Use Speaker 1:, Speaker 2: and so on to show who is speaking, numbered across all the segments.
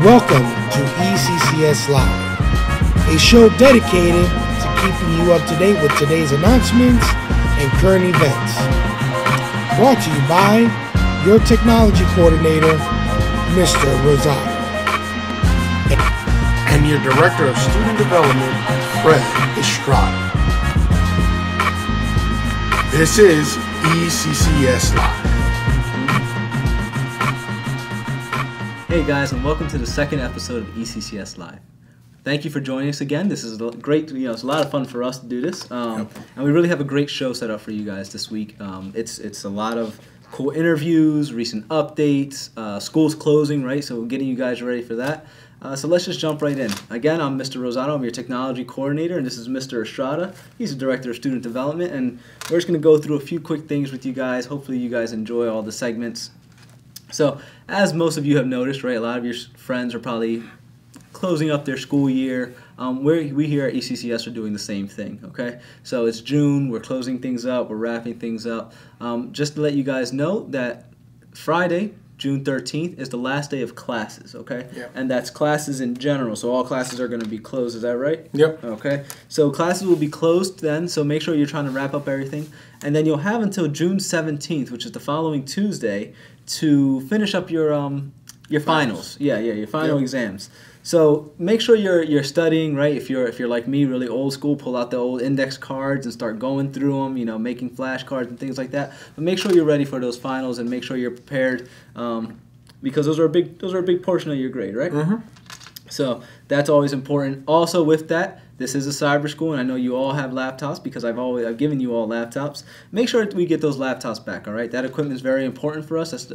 Speaker 1: Welcome to ECCS Live, a show dedicated to keeping you up to date with today's announcements and current events. Brought to you by your technology coordinator, Mr. Rosado, and your director of student development, Fred Estrada. This is ECCS Live.
Speaker 2: Hey guys, and welcome to the second episode of ECCS Live. Thank you for joining us again. This is a great, it's a lot of fun for us to do this, and we really have a great show set up for you guys this week. It's a lot of cool interviews, recent updates, school's closing, right? So we're getting you guys ready for that. So let's just jump right in. Again, I'm Mr. Rosado. I'm your technology coordinator, and this is Mr. Estrada. He's the director of student development, and we're just going to go through a few quick things with you guys. Hopefully you guys enjoy all the segments. So, as most of you have noticed, right, a lot of your friends are probably closing up their school year. We here at ECCS are doing the same thing, okay? So, it's June, we're closing things up, we're wrapping things up. Just to let you guys know that Friday, June 13th, is the last day of classes, okay? Yep. And that's classes in general, so all classes are going to be closed, is that right?
Speaker 1: Yep.
Speaker 2: Okay, so classes will be closed then, so make sure you're trying to wrap up everything. And then you'll have until June 17th, which is the following Tuesday, to finish up your finals. Your final exams. So make sure you're studying, right? If you're like me, really old school, pull out the old index cards and start going through them, making flashcards and things like that. But make sure you're ready for those finals and make sure you're prepared, because those are a big portion of your grade, right? Mm-hmm. So that's always important. Also with that, this is a cyber school, and I know you all have laptops because I've given you all laptops. Make sure we get those laptops back, all right? That equipment is very important for us. That's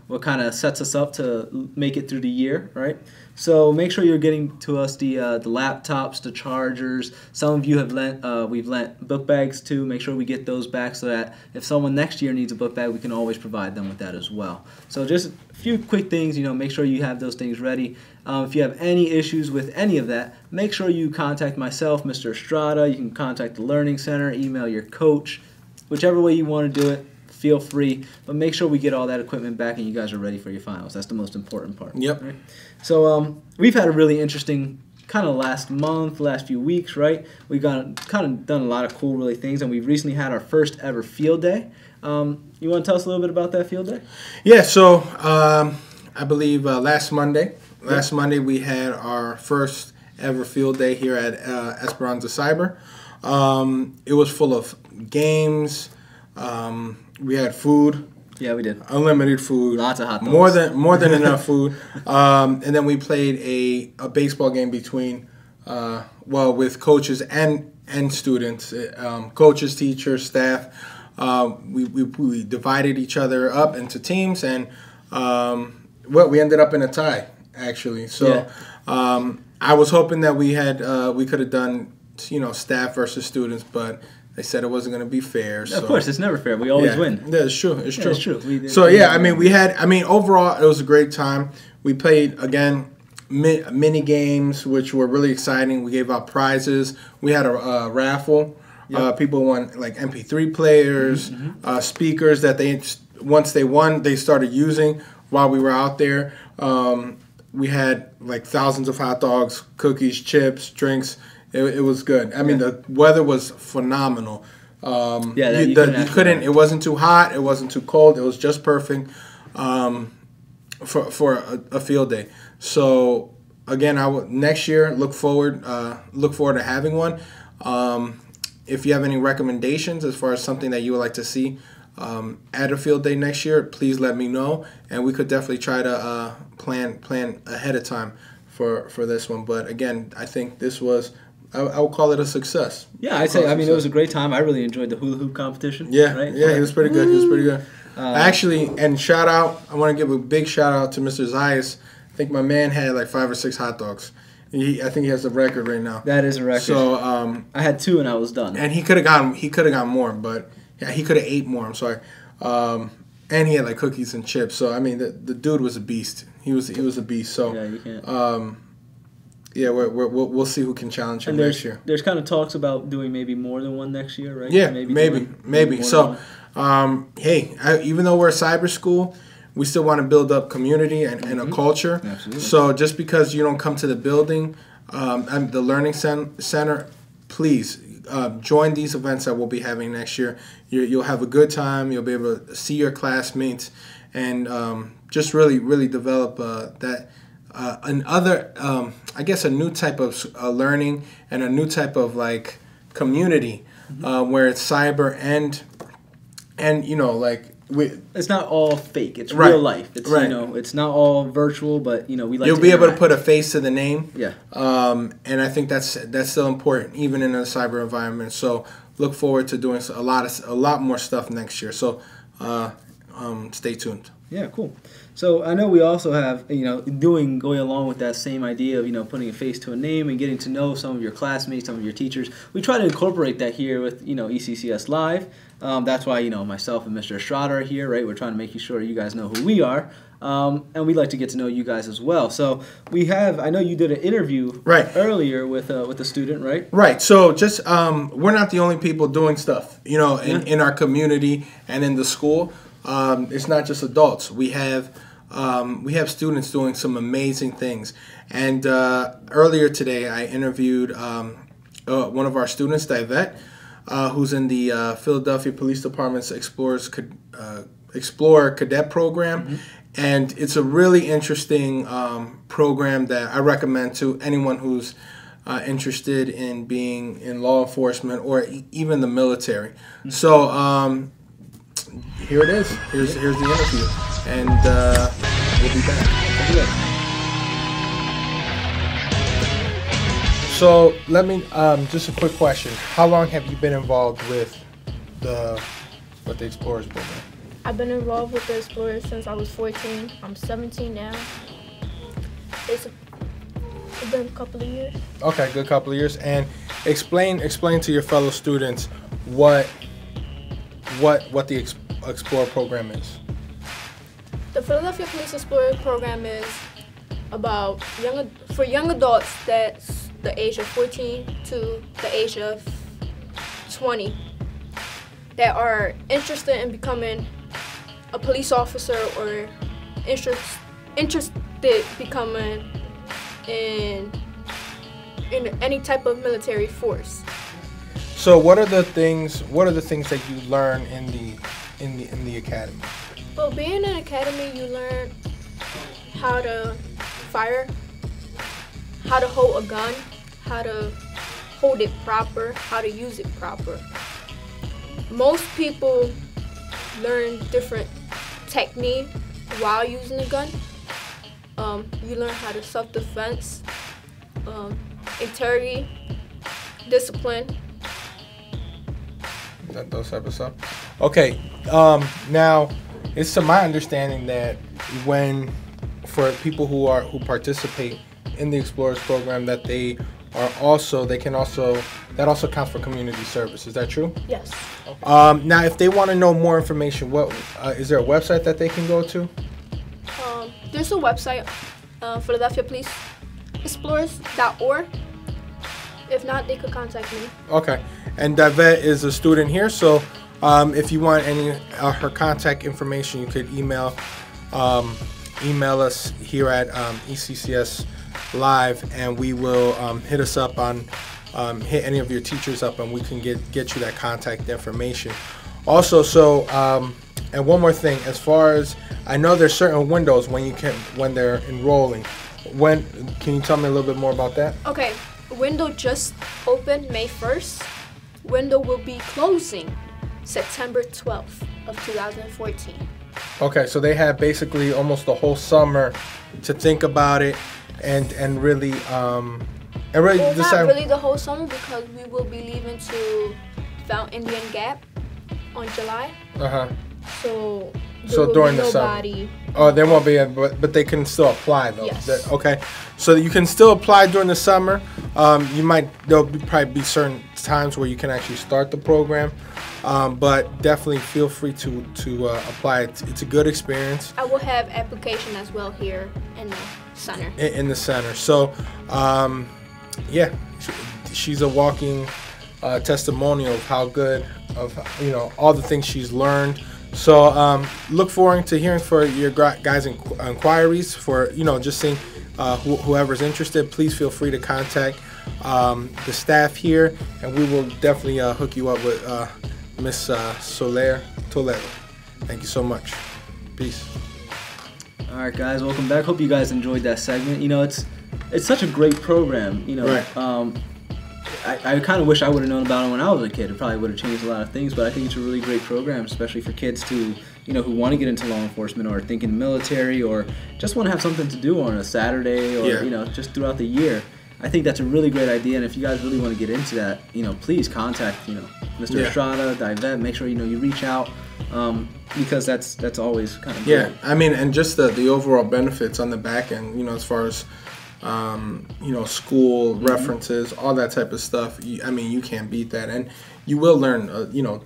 Speaker 2: what kind of sets us up to make it through the year, right? So make sure you're getting to us the laptops, the chargers. Some of you have we've lent book bags too. Make sure we get those back so that if someone next year needs a book bag, we can always provide them with that as well. So just a few quick things, make sure you have those things ready. If you have any issues with any of that, make sure you contact myself, Mr. Estrada. You can contact the Learning Center, email your coach, whichever way you want to do it. Feel free, but make sure we get all that equipment back and you guys are ready for your finals. That's the most important part.
Speaker 1: Yep.
Speaker 2: Right? So we've had a really interesting kind of last few weeks, right? We've kind of done a lot of cool, really things, and we've recently had our first ever field day. You want to tell us a little bit about that field day? Yeah.
Speaker 1: So I believe last Monday we had our first ever field day here at Esperanza Cyber. It was full of games. We had food.
Speaker 2: Yeah, we did.
Speaker 1: Unlimited food.
Speaker 2: Lots of hot dogs.
Speaker 1: More than enough food. And then we played a baseball game between, with coaches and students, coaches, teachers, staff. We divided each other up into teams, and we ended up in a tie actually. So I was hoping that we could have done staff versus students, but they said it wasn't going to be fair. So.
Speaker 2: Of course, it's never fair. We always win.
Speaker 1: Yeah, it's true. It's true.
Speaker 2: It's true.
Speaker 1: Overall, it was a great time. We played, again, mini games, which were really exciting. We gave out prizes. We had a raffle. Yep. People won, like, MP3 players, speakers that once they won, they started using while we were out there. We had, like, thousands of hot dogs, cookies, chips, drinks. It was good. I mean, the weather was phenomenal. It wasn't too hot. It wasn't too cold. It was just perfect for a field day. So again, next year look forward to having one. If you have any recommendations as far as something that you would like to see at a field day next year, please let me know, and we could definitely try to plan ahead of time for this one. But again, I think this was. I would call it a success.
Speaker 2: Yeah, I'd say. It was a great time. I really enjoyed the hula hoop competition.
Speaker 1: Yeah,
Speaker 2: right?
Speaker 1: He was pretty good. Actually, and shout out. I want to give a big shout out to Mr. Zayas. I think my man had like 5 or 6 hot dogs. I think he has the record right now.
Speaker 2: That is a record.
Speaker 1: So
Speaker 2: I had 2 and I was done.
Speaker 1: And he could have gotten more, but he could have ate more. I'm sorry. And he had like cookies and chips. So I mean, the dude was a beast. He was a beast. So
Speaker 2: yeah, you can't.
Speaker 1: We'll see who can challenge him next year.
Speaker 2: There's kind of talks about doing maybe more than one next year, right?
Speaker 1: Yeah, maybe. So, even though we're a cyber school, we still want to build up community and a culture.
Speaker 2: Absolutely.
Speaker 1: So just because you don't come to the building and the learning center, please join these events that we'll be having next year. You'll have a good time. You'll be able to see your classmates and just really develop I guess a new type of learning and a new type of like community where it's cyber and you know, like
Speaker 2: it's not all fake. It's
Speaker 1: right,
Speaker 2: real life. It's
Speaker 1: right.
Speaker 2: You know, it's not all virtual, but you know, we like.
Speaker 1: You'll
Speaker 2: to
Speaker 1: be able to
Speaker 2: interact.
Speaker 1: put a face to the name.
Speaker 2: Yeah.
Speaker 1: And I think that's still important, even in a cyber environment. So look forward to doing a lot more stuff next year. So stay tuned.
Speaker 2: Yeah, cool. So I know we also have, you know, going along with that same idea of, you know, putting a face to a name and getting to know some of your classmates, some of your teachers. We try to incorporate that here with, you know, ECCS Live. That's why, you know, myself and Mr. Estrada are here, right? We're trying to make sure you guys know who we are. And we'd like to get to know you guys as well. So we have, I know you did an interview earlier with a student, right? Right.
Speaker 1: So just, we're not the only people doing stuff, you know, in our community and in the school. It's not just adults. We have students doing some amazing things. And earlier today, I interviewed one of our students, Divette, who's in the Philadelphia Police Department's Explorer Cadet Program. And it's a really interesting program that I recommend to anyone who's interested in being in law enforcement or even the military. So here it is. Here's the interview, and we'll be back. So let me just a quick question. How long have you been involved with the Explorers program?
Speaker 3: I've been involved with the Explorers since I was 14. I'm 17 now. It's been a couple of years.
Speaker 1: Okay, good couple of years. And explain to your fellow students what the Explorer program is.
Speaker 3: The Philadelphia Police Explorer program is about for young adults that's the age of 14 to the age of 20 that are interested in becoming a police officer or interested becoming in any type of military force.
Speaker 1: So what are the things that you learn in the academy?
Speaker 3: Well, being in an academy, you learn how to fire, how to hold a gun, how to hold it proper, how to use it proper. Most people learn different technique while using a gun. You learn how to self-defense, integrity, discipline.
Speaker 1: Those type of stuff. Okay. Now, it's to my understanding that for people who participate in the Explorers program, that that also counts for community service. Is that true?
Speaker 3: Yes.
Speaker 1: Okay. Now, if they want to know more information, what is there a website that they can go to?
Speaker 3: There's a website, Philadelphia Police Explorers.org. If not, they could contact me. Okay.
Speaker 1: And Davette is a student here, so if you want any her contact information, you could email us here at ECCS Live, and we will hit us up on hit any of your teachers up, and we can get you that contact information. Also, and one more thing, as far as I know, there's certain windows when they're enrolling. Can you tell me a little bit more about that?
Speaker 3: Okay, window just opened May 1st. Window will be closing September 12th of 2014.
Speaker 1: Okay, so they have basically almost the whole summer to think about it and really
Speaker 3: well, not really the whole summer, because we will be leaving to Fountain Indian Gap on July. So
Speaker 1: during the summer. Oh, there won't be, but they can still apply though.
Speaker 3: Yes.
Speaker 1: Okay, so you can still apply during the summer. There'll probably be certain times where you can actually start the program, but definitely feel free to apply. It's a good experience.
Speaker 3: I will have application as well here in the center.
Speaker 1: In the center. So, yeah, she's a walking testimonial of how good, of all the things she's learned So look forward to hearing for your guys' inquiries. For just seeing whoever's interested, please feel free to contact the staff here, and we will definitely hook you up with Miss Toledo. Thank you so much. Peace.
Speaker 2: All right, guys, welcome back. Hope you guys enjoyed that segment. It's such a great program.
Speaker 1: Right.
Speaker 2: I kind of wish I would have known about it when I was a kid. It probably would have changed a lot of things, but I think it's a really great program, especially for kids who want to get into law enforcement or think in the military or just want to have something to do on a Saturday or just throughout the year. I think that's a really great idea, and if you guys really want to get into that, please contact Mr. Estrada, Divet. Make sure you reach out because that's always kind of
Speaker 1: great.
Speaker 2: Great.
Speaker 1: I mean, and just the overall benefits on the back end, as far as school references, all that type of stuff. You can't beat that, and you will learn,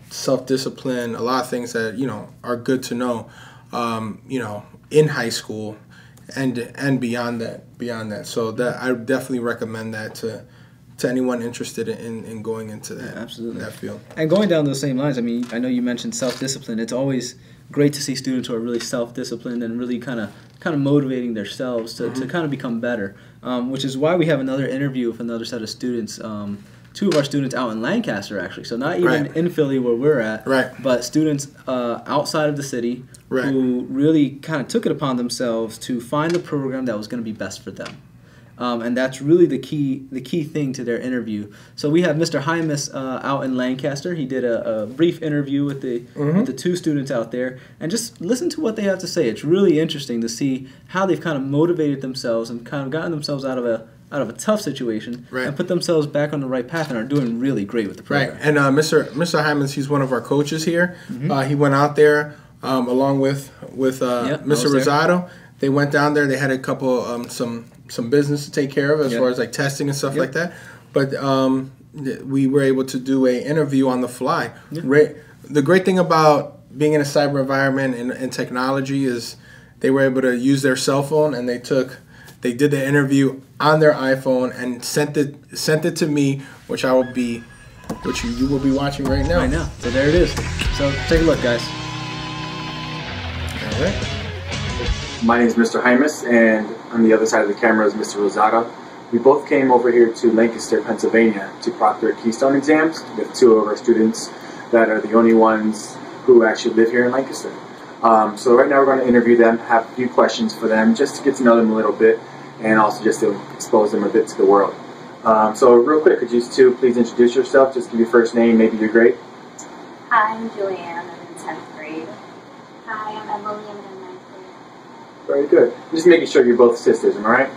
Speaker 1: self-discipline, a lot of things that are good to know, in high school, and beyond that. So that I definitely recommend that to anyone interested in going into that.
Speaker 2: Absolutely.
Speaker 1: That field.
Speaker 2: And going down those same lines, I know you mentioned self-discipline. It's always great to see students who are really self-disciplined and really kind of motivating themselves to kind of become better, which is why we have another interview with another set of students, two of our students out in Lancaster, actually. So not even in Philly where we're at, but students outside of the city who really kind of took it upon themselves to find the program that was going to be best for them. And that's really the key thing to their interview. So we have Mr. Hymas out in Lancaster. He did a brief interview with the two students out there, and just listen to what they have to say. It's really interesting to see how they've kind of motivated themselves and kind of gotten themselves out of a tough situation and put themselves back on the right path and are doing really great with the program.
Speaker 1: Right. And Mr. Hymas, he's one of our coaches here. He went out there along with Mr. Rosado. They went down there. They had a couple some business to take care of as far as like testing and stuff like that. But we were able to do an interview on the fly. The great thing about being in a cyber environment and technology is they were able to use their cell phone, and they did the interview on their iPhone and sent it to me, which you will be watching right now.
Speaker 2: Right now. So there it is. So take a look, guys.
Speaker 1: All right.
Speaker 4: My name is Mr. Hymas, and on the other side of the camera is Mr. Rosado. We both came over here to Lancaster, Pennsylvania to proctor Keystone exams with two of our students that are the only ones who actually live here in Lancaster. So right now we're going to interview them, have a few questions for them just to get to know them a little bit and also just to expose them a bit to the world. So real quick, could you two please introduce yourself, just give your first name, maybe your grade?
Speaker 5: Hi, I'm Julianne, I'm in 10th grade. Hi, I'm Emily, I'm in 9th grade.
Speaker 4: Very good. Just making sure you're both sisters, am I right?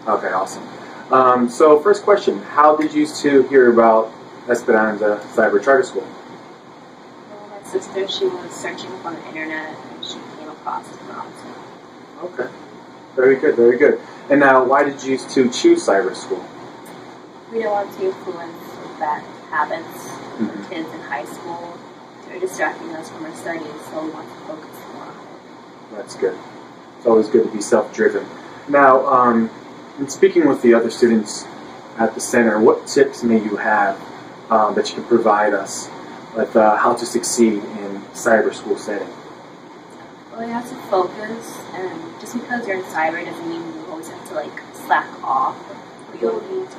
Speaker 4: Yeah. Okay, awesome. So first question, how did you two hear about Esperanza Cyber Charter School?
Speaker 5: Well, my sister, she was searching on the internet and she came across it on Zoom.
Speaker 4: Okay. Very good, very good. And now, why did you two choose cyber school?
Speaker 5: We don't want to influence bad habits of kids in high school. They're distracting us from our studies, so we want to focus more on it.
Speaker 4: That's good. It's always good to be self-driven. Now, in speaking with the other students at the center, what tips may you have that you can provide us with how to succeed in cyber school setting?
Speaker 5: Well, you have to focus, and just because you're in cyber doesn't mean you always have to slack off. But you'll need to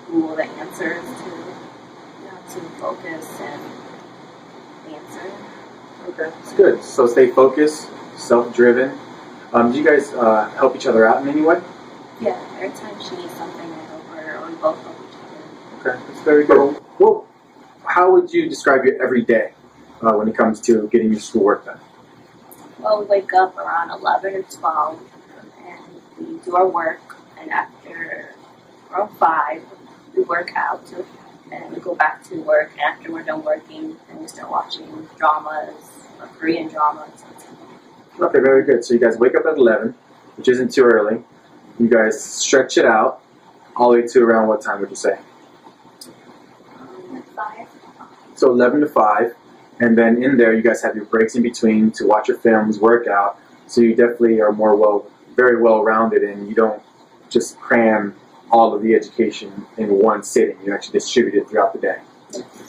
Speaker 5: Google the answers to focus and answer. Okay, that's good. So stay focused, self-driven. Do you guys help each other out in any way? Yeah, every time she needs something, I help her, or we both help each other.
Speaker 4: Okay, that's very good. Well, how would you describe your every day when it comes to getting your schoolwork done?
Speaker 5: Well, we wake up around 11 or 12, and we do our work, and after around 5, we work out, and then we go back to work, and after we're done working, then we start watching dramas, or Korean dramas.
Speaker 4: Okay, very good. So you guys wake up at 11, which isn't too early. You guys stretch it out all the way to around what time would you say?
Speaker 5: 5.
Speaker 4: So 11 to 5. And then in there, you guys have your breaks in between to watch your films, work out. So you definitely are very well-rounded, and you don't just cram all of the education in one sitting. You actually distribute it throughout the day.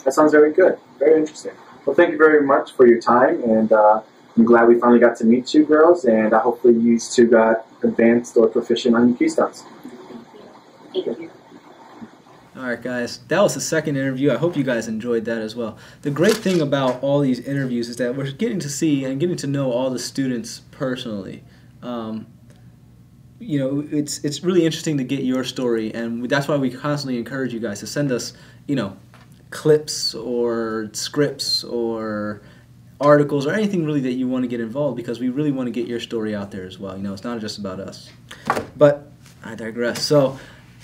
Speaker 4: That sounds very good. Very interesting. Well, thank you very much for your time, and I'm glad we finally got to meet you girls, and hopefully you two got advanced or proficient on your keystones.
Speaker 5: Thank you.
Speaker 2: All right, guys, that was the second interview. I hope you guys enjoyed that as well. The great thing about all these interviews is that we're getting to see and getting to know all the students personally. You know, it's really interesting to get your story, and that's why we constantly encourage you guys to send us, you know, clips or scripts or articles or anything really that you want to get involved, because we really want to get your story out there as well. You know, it's not just about us. But I digress. So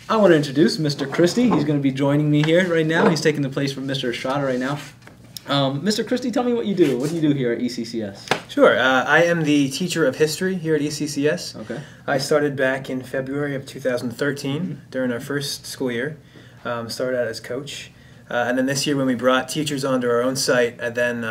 Speaker 2: I want to introduce Mr. Christie. He's going to be joining me here right now. He's taking the place from Mr. Estrada right now. Mr. Christie, tell me what you do. What do you do here at ECCS?
Speaker 6: Sure. I am the teacher of history here at ECCS.
Speaker 2: Okay.
Speaker 6: I started back in February of 2013 during our first school year. Started out as coach. And then this year when we brought teachers onto our own site, I then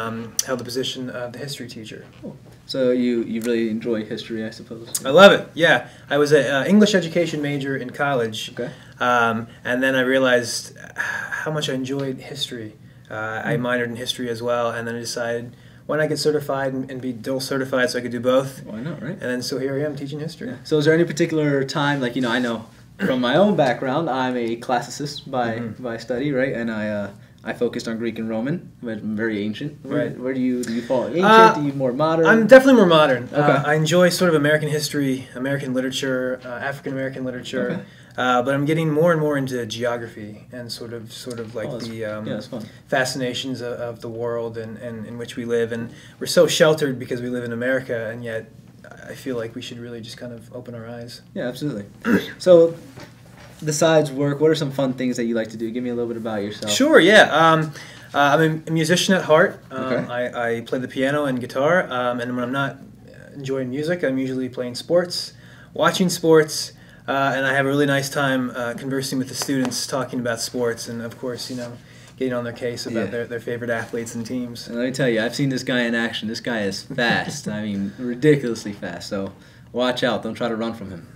Speaker 6: held the position of the history teacher.
Speaker 2: Cool. So you really enjoy history, I suppose?
Speaker 6: I love it, yeah. I was an English education major in college.
Speaker 2: Okay.
Speaker 6: And then I realized how much I enjoyed history. I minored in history as well, and then I decided, why not get certified and be dual certified so I could do both?
Speaker 2: Why not, right?
Speaker 6: And then so here I am teaching history.
Speaker 2: Yeah. So is there any particular time, like, you know, I know from my own background, I'm a classicist by study, right? And I focused on Greek and Roman, but I'm very ancient.
Speaker 6: Right.
Speaker 2: Where do you fall? Ancient? Do you more modern?
Speaker 6: I'm definitely more modern.
Speaker 2: Okay.
Speaker 6: I enjoy sort of American history, American literature, African American literature.
Speaker 2: Okay.
Speaker 6: But I'm getting more and more into geography and sort of like
Speaker 2: that's fun.
Speaker 6: fascinations of the world and in which we live. And we're so sheltered because we live in America, and yet I feel like we should really just kind of open our eyes.
Speaker 2: Yeah, absolutely. So, besides work, what are some fun things that you like to do? Give me a little bit about yourself.
Speaker 6: Sure, yeah. I'm a musician at heart.
Speaker 2: Okay.
Speaker 6: I play the piano and guitar, and when I'm not enjoying music, I'm usually playing sports, watching sports, and I have a really nice time conversing with the students, talking about sports, and of course, you know, getting on their case about their favorite athletes and teams.
Speaker 2: And let me tell you, I've seen this guy in action. This guy is fast. I mean, ridiculously fast. So watch out. Don't try to run from him.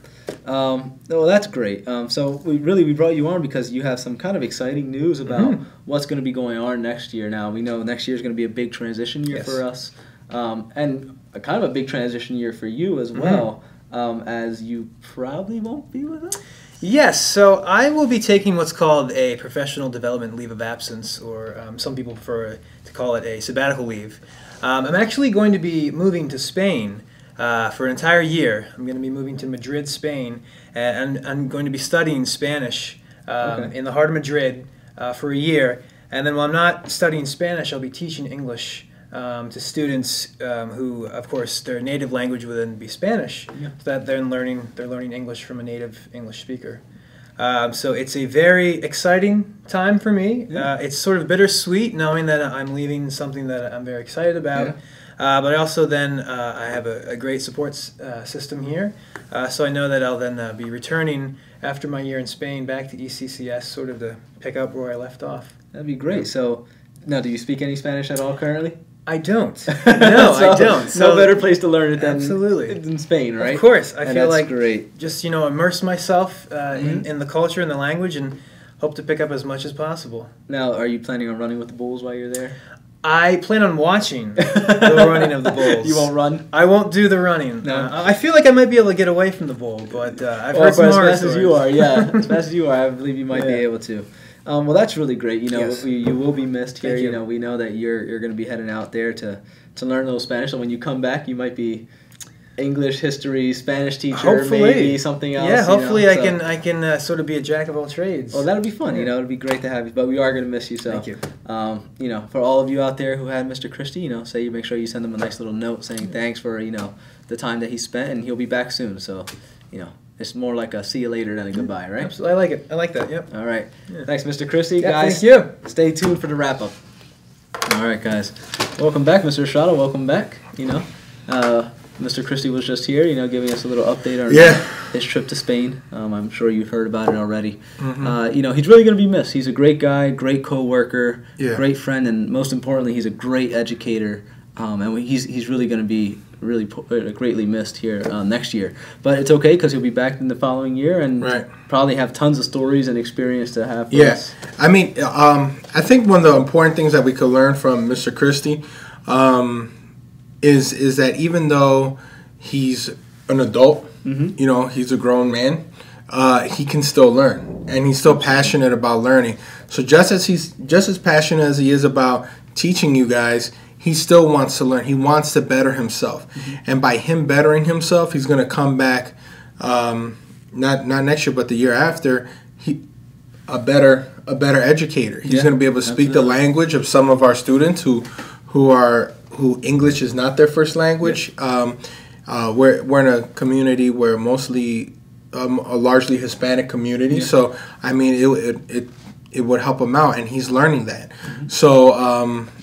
Speaker 2: Well, that's great. So we brought you on because you have some kind of exciting news about what's going to be going on next year. Now, we know next year is going to be a big transition year for us, and a kind of a big transition year for you as well, as you probably won't be with us.
Speaker 6: Yes, so I will be taking what's called a professional development leave of absence, or some people prefer to call it a sabbatical leave. I'm actually going to be moving to Spain for an entire year. I'm going to be moving to Madrid, Spain, and I'm going to be studying Spanish in the heart of Madrid for a year. And then while I'm not studying Spanish, I'll be teaching English to students who, of course, their native language will then be Spanish, so that they're learning English from a native English speaker. So it's a very exciting time for me. It's sort of bittersweet knowing that I'm leaving something that I'm very excited about. But I also then I have a great support system here, so I know that I'll then be returning after my year in Spain back to ECCS, sort of to pick up where I left off.
Speaker 2: That'd be great. So, now, do you speak any Spanish at all currently?
Speaker 6: I don't. No, I don't.
Speaker 2: So, no better place to learn it than
Speaker 6: absolutely
Speaker 2: in Spain, right?
Speaker 6: Of course, I feel like
Speaker 2: great.
Speaker 6: Just immerse myself in the culture and the language, and hope to pick up as much as possible.
Speaker 2: Now, are you planning on running with the Bulls while you're there?
Speaker 6: I plan on watching the running of the Bulls.
Speaker 2: You won't run?
Speaker 6: I won't do the running.
Speaker 2: No.
Speaker 6: I feel like I might be able to get away from the Bull, but I've heard some
Speaker 2: as
Speaker 6: horror
Speaker 2: fast
Speaker 6: stories.
Speaker 2: as you are, as fast as you are, I believe you might be able to. Well, that's really great.
Speaker 6: Yes.
Speaker 2: You will be missed here.
Speaker 6: Thank you.
Speaker 2: We know that you're going to be heading out there to learn a little Spanish. So when you come back, you might be English, history, Spanish teacher,
Speaker 6: hopefully.
Speaker 2: Maybe something else.
Speaker 6: Yeah, hopefully I can sort of be a jack of all trades.
Speaker 2: Well, that'll be fun. It'll be great to have you. But we are going to miss you. So
Speaker 6: thank you.
Speaker 2: For all of you out there who had Mr. Christie, make sure you send him a nice little note saying thanks for the time that he spent, and he'll be back soon. So, it's more like a see you later than a goodbye, right?
Speaker 6: Absolutely, I like it. I like that. Yep.
Speaker 2: All right.
Speaker 6: Yeah.
Speaker 2: Thanks, Mr. Christie.
Speaker 6: Yeah,
Speaker 2: guys,
Speaker 6: thank you.
Speaker 2: Stay tuned for the wrap up. All right, guys. Welcome back, Mr. Estrada. Welcome back. Mr. Christie was just here, giving us a little update on his trip to Spain. I'm sure you've heard about it already. He's really going to be missed. He's a great guy, great co-worker, great friend, and most importantly, he's a great educator. And he's really going to be really greatly missed here next year. But it's okay because he'll be back in the following year and probably have tons of stories and experience to have for us.
Speaker 1: I mean, I think one of the important things that we could learn from Mr. Christie is that even though he's an adult, you know, he's a grown man, he can still learn, and he's still passionate about learning. So just as passionate as he is about teaching you guys, he still wants to learn. He wants to better himself, and by him bettering himself, he's going to come back not next year, but the year after. A better educator. He's going to be able to speak the language of some of our students who English is not their first language. We're in a community where mostly a largely Hispanic community, so I mean it would help him out, and he's learning that. So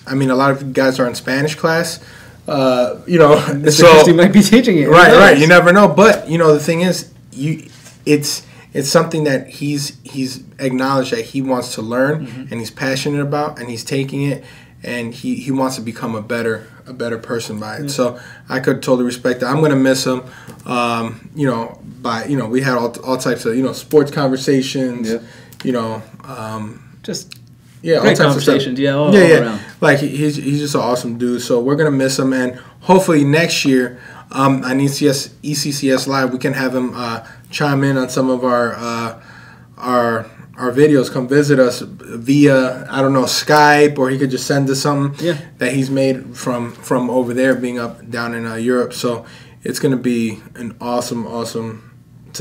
Speaker 1: I mean, a lot of you guys are in Spanish class, you know, so
Speaker 2: he might be teaching it.
Speaker 1: Right. You never know, but you know the thing is, it's something that he's acknowledged that he wants to learn, and he's passionate about, and he's taking it, and he wants to become a better person by it. So I could totally respect that. I'm gonna miss him. You know, we had all types of sports conversations. You know,
Speaker 2: just
Speaker 1: all
Speaker 2: great
Speaker 1: types
Speaker 2: conversations.
Speaker 1: Of stuff.
Speaker 2: All around.
Speaker 1: Like he's just an awesome dude. So we're gonna miss him, and hopefully next year on ECCSLive we can have him chime in on some of our videos. Come visit us via, I don't know, Skype, or he could just send us something that he's made from over there, being up down in Europe. So it's going to be an awesome.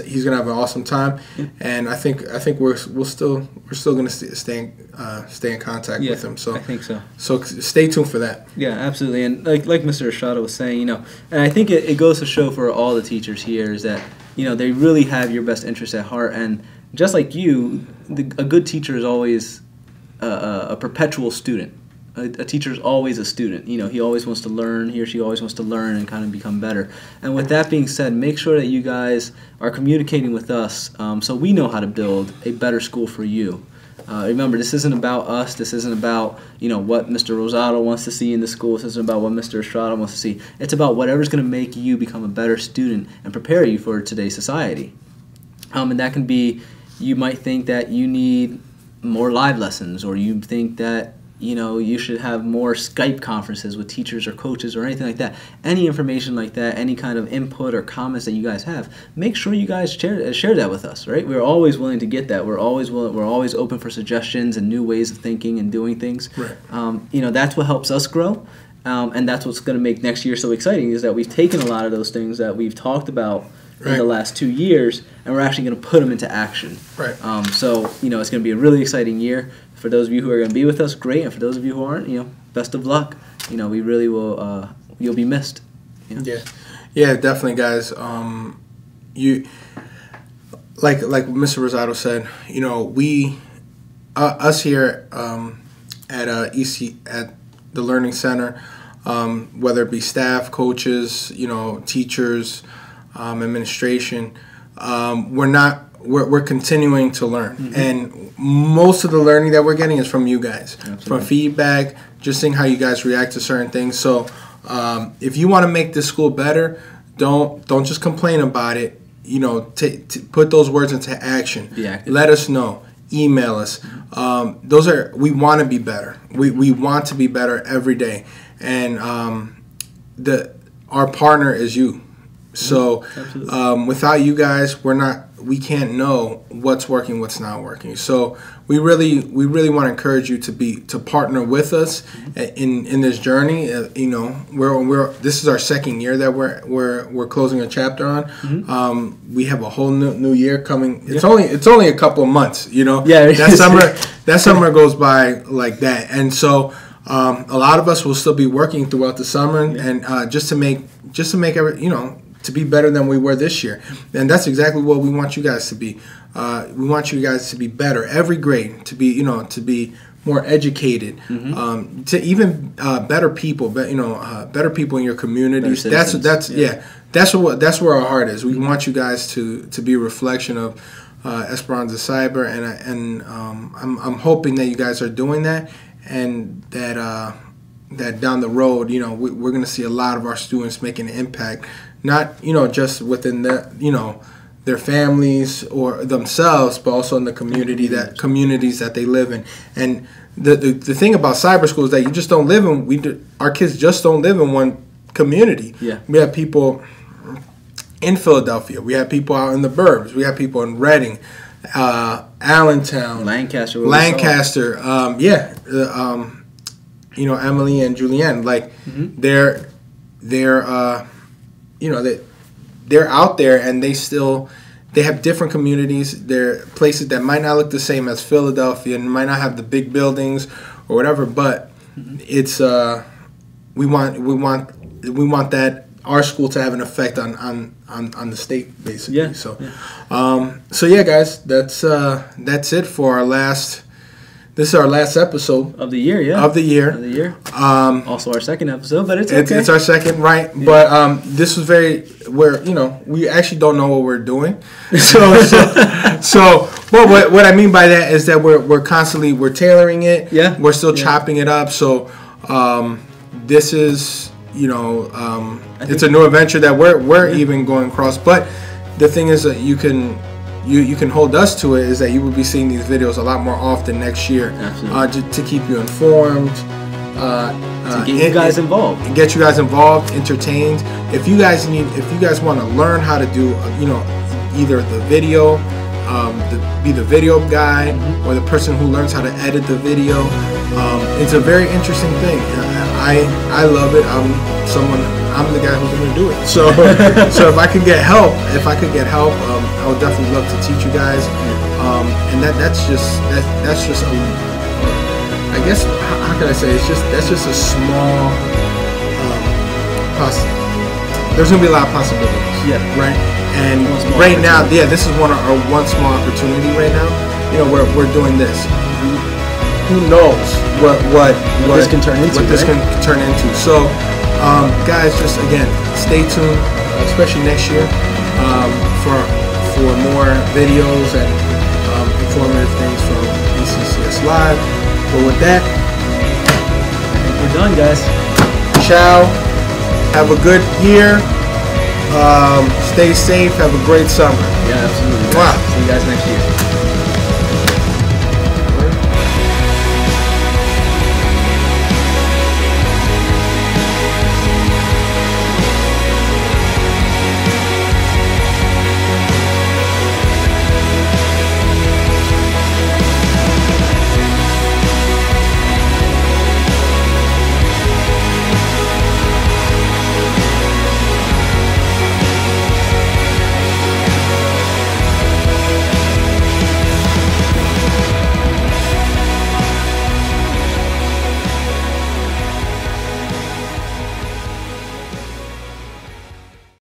Speaker 1: He's going to have an awesome time, and I think we're still going to stay in contact with him. So
Speaker 2: I think so.
Speaker 1: So stay tuned for that.
Speaker 2: Yeah, absolutely. And like Mr. Estrada was saying, and I think it goes to show for all the teachers here is that they really have your best interest at heart. And just like you, a good teacher is always a perpetual student. A teacher is always a student. He always wants to learn. He or she always wants to learn and kind of become better. And with that being said, make sure that you guys are communicating with us so we know how to build a better school for you. Remember, this isn't about us. This isn't about what Mr. Rosado wants to see in the school. This isn't about what Mr. Estrada wants to see. It's about whatever's going to make you become a better student and prepare you for today's society. And that can be, you might think that you need more live lessons, or you think that you should have more Skype conferences with teachers or coaches or anything like that. Any information like that, any kind of input or comments that you guys have, make sure you guys share that with us, right? We're always willing to get that. We're always open for suggestions and new ways of thinking and doing things.
Speaker 1: Right.
Speaker 2: That's what helps us grow, and that's what's going to make next year so exciting, is that we've taken a lot of those things that we've talked about in the last 2 years, and we're actually going to put them into action.
Speaker 1: Right.
Speaker 2: So it's going to be a really exciting year. For those of you who are going to be with us, great. And for those of you who aren't, best of luck. We really will. You'll be missed.
Speaker 1: Yeah, definitely, guys. You like Mr. Rosado said. We us here at at the Learning Center, whether it be staff, coaches, teachers, administration, we're continuing to learn, and most of the learning that we're getting is from you guys. Absolutely. From feedback, just seeing how you guys react to certain things. So if you want to make this school better, don't just complain about it. Put those words into action. Let us know. Email us. We want to be better. We want to be better every day, and our partner is you. So without you guys, we can't know what's working, what's not working. So we really want to encourage you to partner with us in this journey. This is our second year that we're closing a chapter on. We have a whole new year coming. It's only a couple of months. That summer goes by like that, and so a lot of us will still be working throughout the summer, and just to make to be better than we were this year. And that's exactly what we want you guys to be. We want you guys to be better, every grade, to be more educated, to even better people, better people in your communities. That's where our heart is. We want you guys to be a reflection of Esperanza Cyber, and I'm hoping that you guys are doing that, and that that down the road, you know, we're going to see a lot of our students making an impact, not, you know, just within the, you know, their families or themselves, but also in the communities that they live in. And the thing about cyber school is that you just don't live in, our kids just don't live in one community.
Speaker 2: Yeah.
Speaker 1: We have people in Philadelphia. We have people out in the burbs. We have people in Reading, Allentown,
Speaker 2: Lancaster.
Speaker 1: You know, Emily and Julianne, like they're you know, they're out there, and they have different communities. They're places that might not look the same as Philadelphia and might not have the big buildings or whatever, but it's we want that our school to have an effect on the state, basically.
Speaker 2: Yeah.
Speaker 1: So yeah, guys, that's it for our last. This is our last episode
Speaker 2: of the year. Yeah.
Speaker 1: Of the year.
Speaker 2: Also our second episode, but it's okay.
Speaker 1: It's our second, right? Yeah. But this was you know, we actually don't know what we're doing. So what I mean by that is that we're constantly tailoring it.
Speaker 2: Yeah.
Speaker 1: We're still chopping it up. So this is, you know, it's a new adventure that we're even going across. But the thing is that you can hold us to it, is that you will be seeing these videos a lot more often next year. To keep you informed,
Speaker 2: to get you guys involved,
Speaker 1: entertained. If you guys want to learn how to do, you know, either the video, be the video guy, or the person who learns how to edit the video, it's a very interesting thing. I love it. I'm the guy who's going to do it. So if I could get help, I would definitely love to teach you guys. And that's just I guess, how can I say? That's just a small there's going to be a lot of possibilities. Yeah. Right. And right now, this is one small opportunity right now. You know, we're doing this. Who knows what
Speaker 2: this can turn into?
Speaker 1: So, guys, just again, stay tuned, especially next year, for more videos and informative things from ECCSLive. But with that,
Speaker 2: I think we're done, guys.
Speaker 1: Ciao. Have a good year. Stay safe. Have a great summer.
Speaker 2: Yeah, absolutely.
Speaker 1: Wow.
Speaker 2: See you guys next year.